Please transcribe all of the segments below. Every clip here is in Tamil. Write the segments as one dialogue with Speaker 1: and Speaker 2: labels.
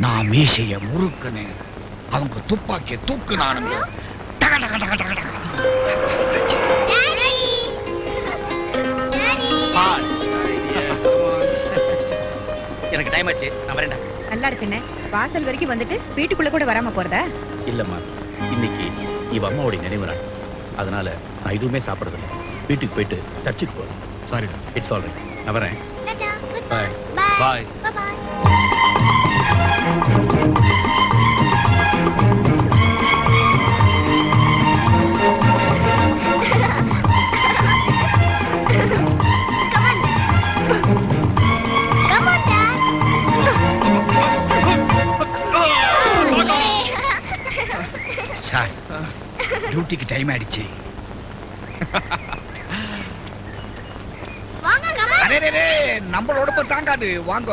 Speaker 1: நான் மீசைய முறுக்குன்னு அவங்க துப்பாக்கிய தூக்குனானுங்க. டக டக டக டக டக.
Speaker 2: எனக்கு டைம் ஆச்சு, நான் வரேன்டா.
Speaker 3: நல்லா இருக்குண்ணே. வாசல் வரைக்கும் வந்துட்டு வீட்டுக்குள்ள கூட வராம போறதா?
Speaker 2: இல்லம்மா, இன்னைக்கு இவ அம்மாவோட நினைவு நாள். அதனால நான் எதுவுமே சாப்பிடுறதில்ல. வீட்டுக்கு போயிட்டு சர்ச்சுக்கு போறேன். சாரிடா. It's all right. நான் வரேன். பாய் பாய்.
Speaker 1: சார், டியூட்டிக்கு டைம் ஆயிடுச்சு. நம்மளோட இப்ப தாங்காது, வாங்க.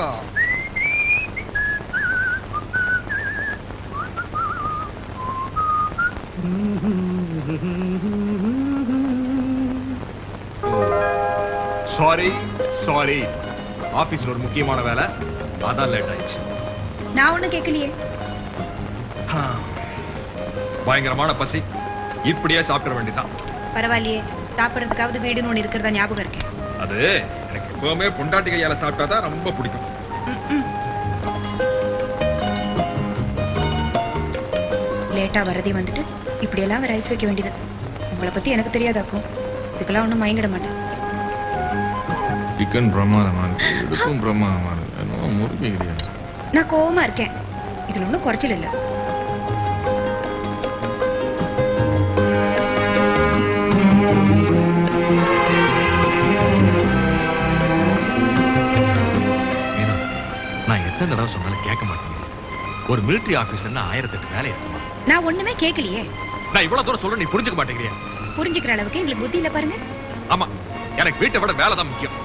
Speaker 4: சாரி சாரி, ஆபீஸ்ல ஒரு முக்கியமான வேலை, அதான் லேட் ஆயிடுச்சு.
Speaker 3: நான் ஒண்ணும் கேட்கலையே.
Speaker 4: பயங்கரமான பசி, இப்படியே சாப்பிட வேண்டியதான்.
Speaker 3: பரவாயில்லையே, சாப்பிடறதுக்காவது வீடுன்னு ஒண்ணு இருக்கிறதா ஞாபகம் இருக்கேன்.
Speaker 4: அது எனக்கு எப்பவுமே பொண்டாட்டி கையால சாப்பிட்டாதான் ரொம்ப பிடிக்கும்.
Speaker 3: லேட்டா வரதே வந்துட்டு இப்படி எல்லாம் வேற ஐஸ் வைக்க வேண்டியது. உங்களை பத்தி எனக்கு தெரியாதாக்கும். இதுக்கெல்லாம் ஒண்ணும் மயங்கிட மாட்டேன்.
Speaker 5: சிக்கன் பிரமாதமா இருக்கு, இடுப்பும் பிரமாதமா இருக்கு. என்னமோ முறுக்கிக்கிறியா?
Speaker 3: நான் கோவமா இருக்கேன், இதுல ஒண்ணும் குறைச்சல் இல்ல.
Speaker 5: நான் எத்தனை தடவை சொன்னாலும் கேட்க மாட்டேங்க. ஒரு மிலிட்டரி ஆபீசர்னா 1008 வேலை இருக்குமா?
Speaker 3: நான் ஒண்ணுமே கேட்கலையே.
Speaker 5: நான் இவ்வளவு தூரம் சொல்ல நீ புரிஞ்சுக்க மாட்டேங்கிறியா?
Speaker 3: புரிஞ்சுக்கிற அளவுக்கு எங்களுக்கு புத்தி இல்ல பாருங்க.
Speaker 5: ஆமா, எனக்கு வீட்டை விட வேலை தான் முக்கியம்.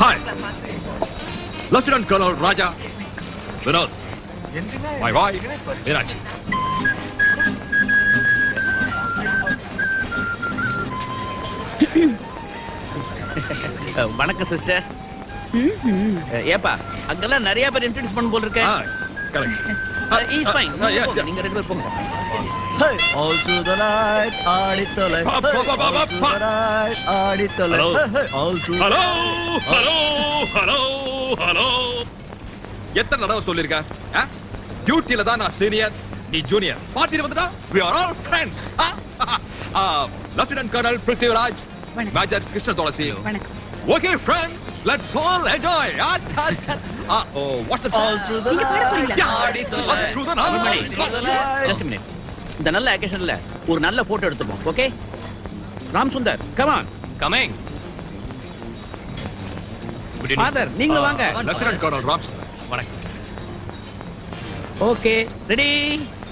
Speaker 5: Hi, Lieutenant Colonel Raja Vinod. My wife, Meenakshi.
Speaker 2: வணக்கம் சிஸ்டர். ஏப்பா, அங்கெல்லாம் நிறைய பேர் இன்ட்ரோடியூஸ் பண்ண போல இருக்க.
Speaker 4: Correct.
Speaker 2: Is fine.
Speaker 4: Yes, yes.
Speaker 2: நீங்க ரெண்டு பேர் போங்க.
Speaker 6: All through the night, ஆடித்தொலை. All through the night, ஆடித்தொலை. All through.
Speaker 4: Hello, hello, hello, hello. எத்தனை தடவை சொல்லிருக்க? டியூட்டில தான் நான் சீனியர், நீ ஜூனியர். பார்ட்டில வந்துட்டா we are all friends. Lieutenant Colonel Prithviraj, Major Krishna Tulasi.
Speaker 3: வணக்கம்.
Speaker 4: Okay friends, let's all enjoy. What's the
Speaker 6: All through the
Speaker 3: நீங்க பாட
Speaker 6: night,
Speaker 3: போறீங்களா?
Speaker 6: ஆடித்தொலை.
Speaker 4: All through the night.
Speaker 2: Just a minute. இந்த நல்ல அகேஷன்ல ஒரு நல்ல போட்டோ எடுத்துப்போம். Okay? Ram Sundar, come on.
Speaker 5: Coming.
Speaker 2: Father, நீங்க வாங்க.
Speaker 4: Lieutenant Colonel Ramsey.
Speaker 5: வணக்கம்.
Speaker 2: Okay, ready?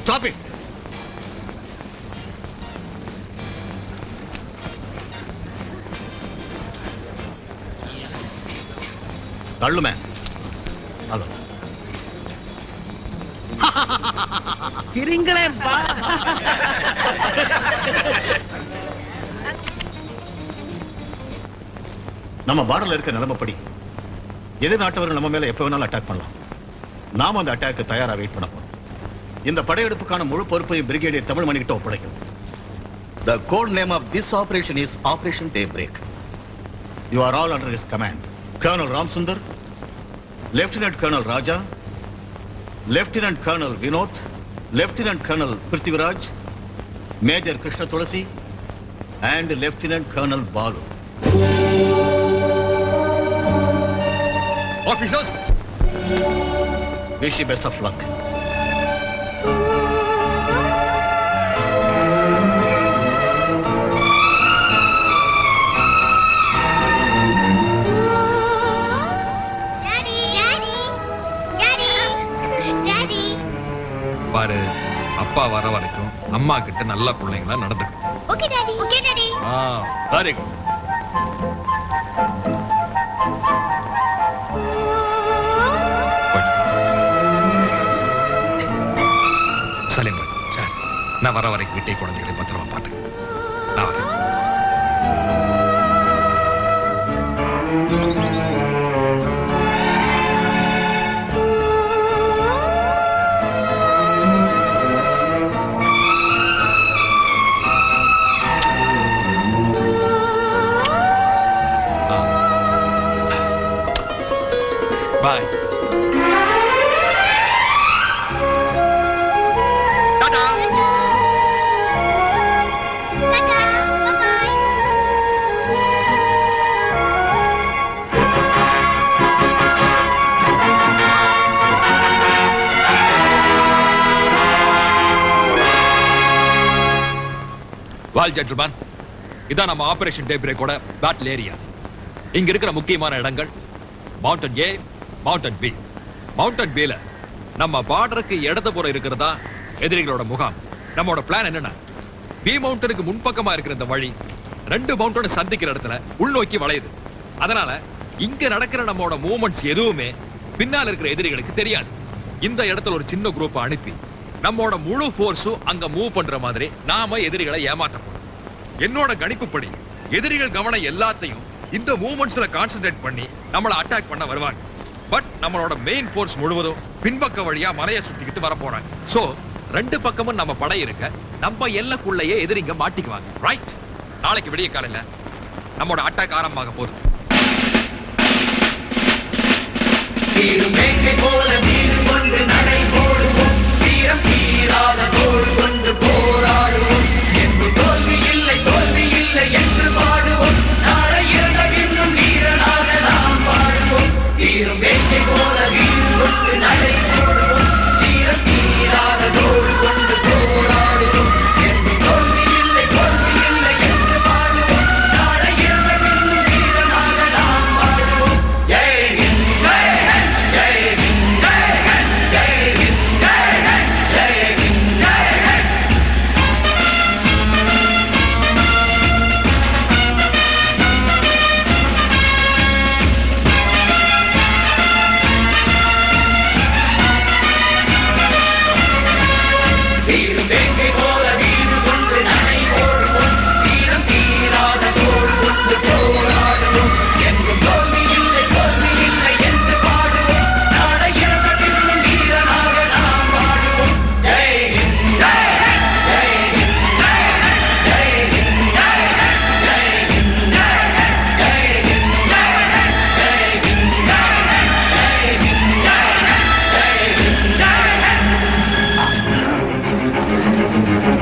Speaker 4: Stop it.
Speaker 6: தள்ளுமே. ஹலோ.
Speaker 2: சிரிங்களே பா.
Speaker 6: நம்ம பார்டர்ல இருக்க நிலைமைப்படி எதிர் நாட்டவர்கள் நம்ம மேல எப்ப வேணாலும் அட்டாக் பண்ணலாம். நாம அந்த அட்டாக்கு தயாரா வெயிட் பண்ண போறோம். இந்த படையெடுப்புக்கான முழு பொறுப்பையும் பிரிகேடியர் தமிழ்மணி கிட்ட ஒப்படைக்கும். The code name of this operation is Operation Daybreak. You are all under his command. Colonel Ramsundar, Lieutenant Colonel Raja, Lieutenant Colonel Vinod, Lieutenant Colonel Prithviraj, Major Krishna Tulasi, and Lieutenant Colonel Balu.
Speaker 4: Officers,
Speaker 6: Wish you best of luck.
Speaker 4: பாரு,
Speaker 5: அப்பா வர வரைக்கும் அம்மா கிட்ட நல்ல பிள்ளைங்களா நடந்துக்கணும்.
Speaker 7: Okay daddy. Okay daddy.
Speaker 5: Very good. Salim பாய், சார் நான் வர வரைக்கும் வீட்டை குழந்தைகளை பத்திரமா பார்த்துக்க. நான் வரேன். பாய்.
Speaker 4: டாடா.
Speaker 7: டாடா. Bye bye.
Speaker 5: வால் ஜென்டில்மேன், இதான் நம்ம ஆபரேஷன் டே பிரேக்கோட பேட்டில் ஏரியா. இங்க இருக்கிற முக்கியமான இடங்கள் mountain A, mountain B. Mountain பில நம்ம பார்டருக்கு இடதுபுறம் இருக்கிறதா எதிரிகளோட முகாம். நம்மளோட பிளான் என்னன்னா, பி மவுண்டனுக்கு முன்பக்கமா இருக்கிற இந்த வழி 2 மவுண்டன் சந்திக்கிற இடத்துல உள்நோக்கி வளையுது. அதனால இங்க நடக்கிற நம்மளோட மூவ்மெண்ட்ஸ் எதுவுமே பின்னால இருக்கிற எதிரிகளுக்கு தெரியாது. இந்த இடத்துல ஒரு சின்ன குரூப் அனுப்பி நம்மோட முழு ஃபோர்ஸும் அங்க மூவ் பண்ற மாதிரி நாம எதிரிகளை ஏமாற்ற போறோம். என்னோட கணிப்புப்படி எதிரிகள் கவனம் எல்லாத்தையும் இந்த மூவ்மெண்ட்ஸ்ல கான்சென்ட்ரேட் பண்ணி நம்மள அட்டாக் பண்ண வருவாங்க. பட் நம்மளோட மெயின் ஃபோர்ஸ் முழுவதும் பின்பக்க வழியா மலையை சுத்திக்கிட்டு வர போறாங்க. சோ 2 பக்கமும் நம்ம படை இருக்க நம்ம எல்லைக்குள்ளேயே எதிரிங்க மாட்டிக்குவாங்க. ரைட்? நாளைக்கு விடிய காலையில நம்மளோட அட்டாக் ஆரம்பமாக போகுது.
Speaker 8: போல வீடு கொண்டு நடை போடுவோம், வீரம் தீராத தோள் கொண்டு போராடுவோம், என்று தோல்வி இல்லை என்று பாடுவோம், நாளை இறந்த பின்னும் வீரனாக நாம் பாடுவோம். தீரும் வேட்டை போல வீடு கொண்டு நடை போடுவோம், வீரம் தீராத தோள் கொண்டு போராடுவோம், என்று தோல்வி இல்லை என்று பாடுவோம், நாளை இறந்த பின்னும் வீரனாக நாம் பாடுவோம். ஜெய் ஹிந்த், ஜெய் ஹிந்த், ஜெய் ஹிந்த், ஜெய் ஹிந்த், ஜெய் ஹிந்த், ஜெய் ஹிந்த், ஜெய் ஹிந்த். தீரும் வேங்கை போல வீடு கொண்டு நடை போடுவோம், வீரம் தீராத தோள் கொண்டு போராடுவோம், என்றும் தோல்வி இல்லை என்று பாடுவோம், நாளை இறந்த பின்னும் வீரனாக நாம் பாடுவோம். ஜெய் ஹிந்த், ஜெய் ஹிந்த், ஜெய் ஹிந்த், ஜெய் ஹிந்த், ஜெய் ஹிந்த், ஜெய் ஹிந்த், ஜெய் ஹிந்த், ஜெய் ஹிந்த், ஜெய் ஹிந்த், ஜெய் ஹிந்த், ஜெய் ஹிந்த், ஜெய் ஹிந்த், ஜெய் ஹிந்த், ஜெய் ஹிந்த், ஜெய் ஹிந்த்.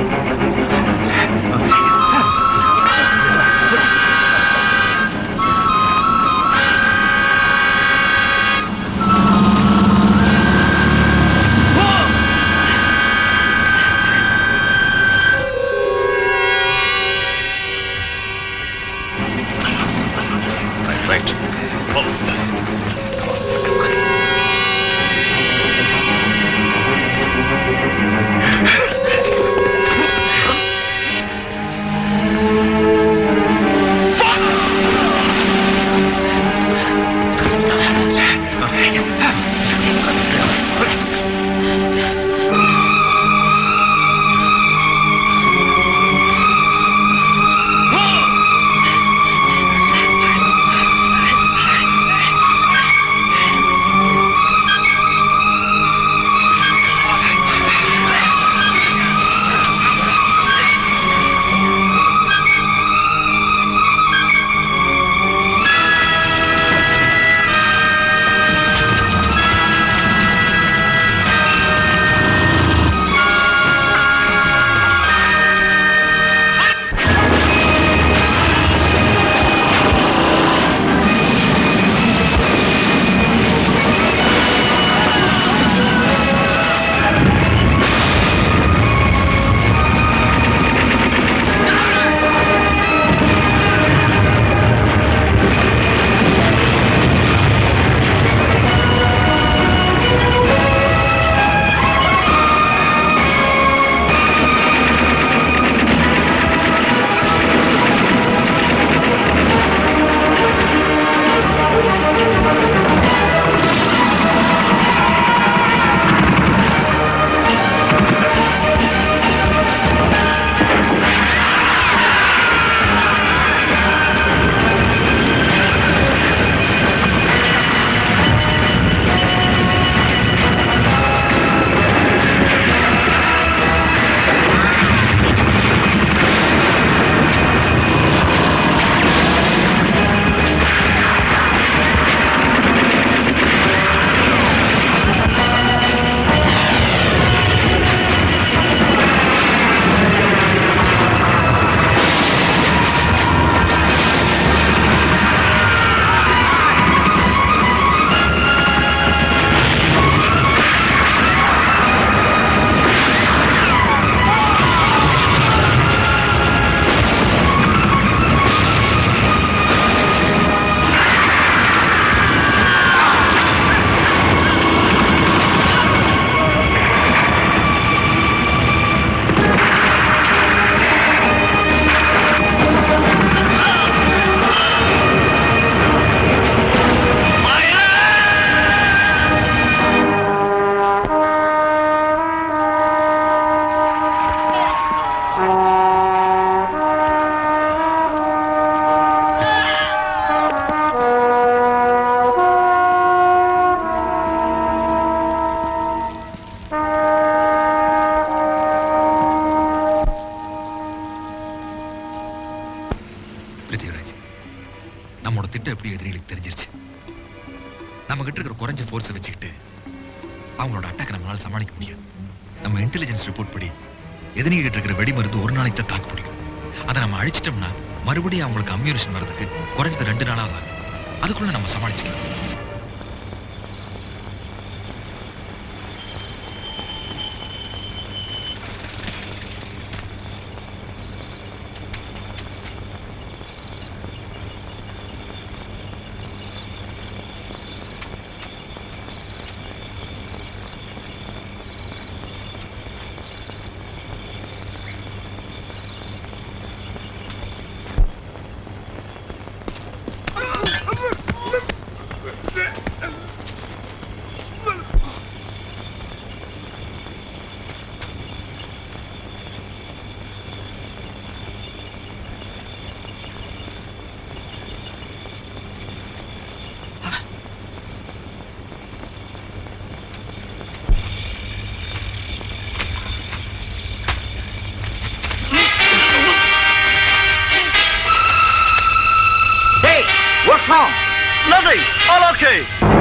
Speaker 5: திட்டம் எப்படி எதிரிகளுக்கு தெரிஞ்சிருச்சு. நம்ம கிட்ட இருக்கிற குறைஞ்ச ஃபோர்ஸை வச்சுக்கிட்டு அவங்களோட அட்டாக் நம்மளால சமாளிக்க முடியும். நம்ம இன்டெலிஜென்ஸ் ரிப்போர்ட் படி எதிரிங்க கிட்ட இருக்கிற வெடி மருந்து ஒரு நாளைக்கு தான் தாக்கு பிடிக்கும். அதை நம்ம அழிச்சிட்டோம்னா மறுபடியும் அவங்களுக்கு அம்யூனிஷன் வர்றதுக்கு குறைஞ்சது 2 நாளாக ஆகும். அதுக்குள்ள நம்ம சமாளிச்சுக்கலாம்.
Speaker 8: What's wrong? Nothing. All okay.